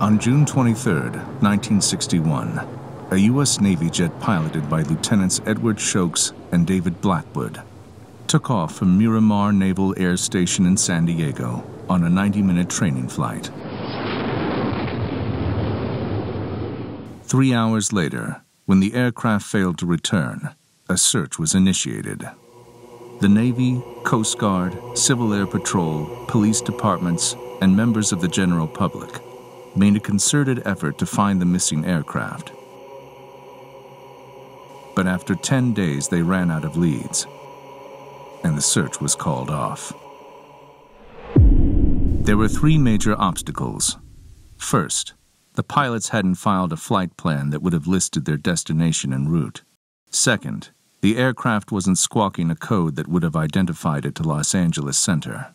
On June 23, 1961, a U.S. Navy jet piloted by Lieutenants Edward Shokes and David Blackwood took off from Miramar Naval Air Station in San Diego on a 90-minute training flight. 3 hours later, when the aircraft failed to return, a search was initiated. The Navy, Coast Guard, Civil Air Patrol, police departments, and members of the general public made a concerted effort to find the missing aircraft. But after 10 days, they ran out of leads, and the search was called off. There were three major obstacles. First, the pilots hadn't filed a flight plan that would have listed their destination and route. Second, the aircraft wasn't squawking a code that would have identified it to Los Angeles Center.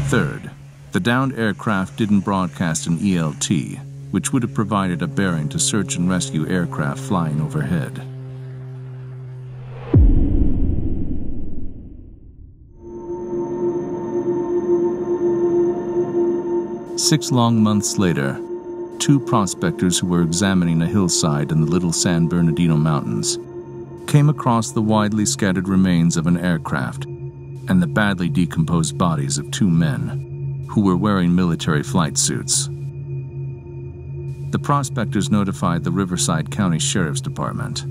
Third, the downed aircraft didn't broadcast an ELT, which would have provided a bearing to search and rescue aircraft flying overhead. Six long months later, two prospectors who were examining a hillside in the Little San Bernardino Mountains came across the widely scattered remains of an aircraft and the badly decomposed bodies of two men who were wearing military flight suits. The prospectors notified the Riverside County Sheriff's Department.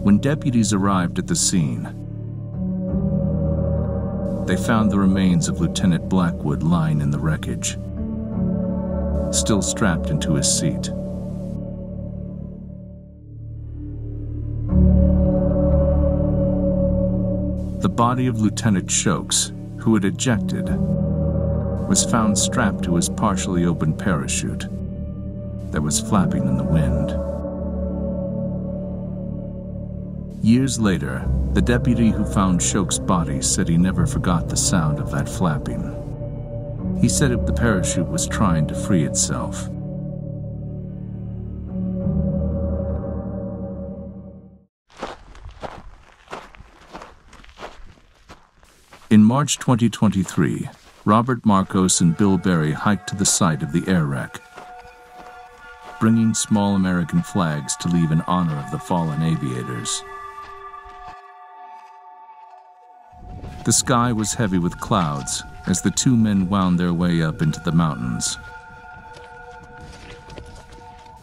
When deputies arrived at the scene, they found the remains of Lieutenant Blackwood lying in the wreckage, still strapped into his seat. The body of Lieutenant Shokes, who had ejected, was found strapped to his partially open parachute that was flapping in the wind. Years later, the deputy who found Shokes' body said he never forgot the sound of that flapping. He said if the parachute was trying to free itself. In March 2023, Robert Marcos and Bill Berry hiked to the site of the air wreck, bringing small American flags to leave in honor of the fallen aviators. The sky was heavy with clouds as the two men wound their way up into the mountains.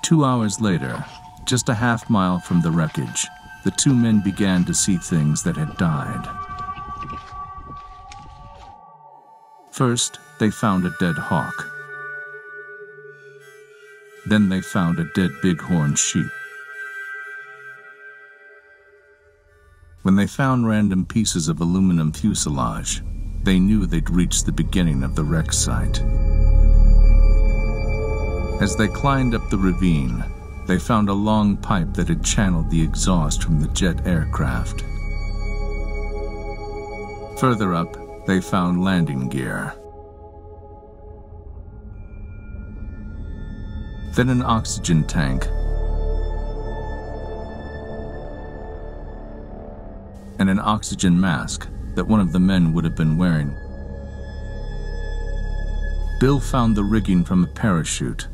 2 hours later, just a half-mile from the wreckage, the two men began to see things that had died. First, they found a dead hawk. Then they found a dead bighorn sheep. When they found random pieces of aluminum fuselage, they knew they'd reached the beginning of the wreck site. As they climbed up the ravine, they found a long pipe that had channeled the exhaust from the jet aircraft. Further up, they found landing gear. Then an oxygen tank and an oxygen mask that one of the men would have been wearing. Bill found the rigging from a parachute,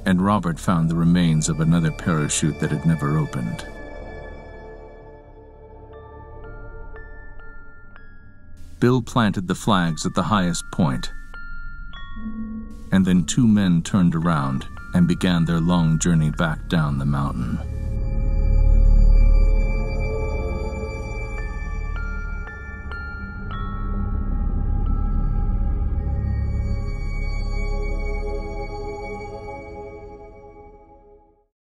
and Robert found the remains of another parachute that had never opened. Bill planted the flags at the highest point, and then two men turned around and began their long journey back down the mountain.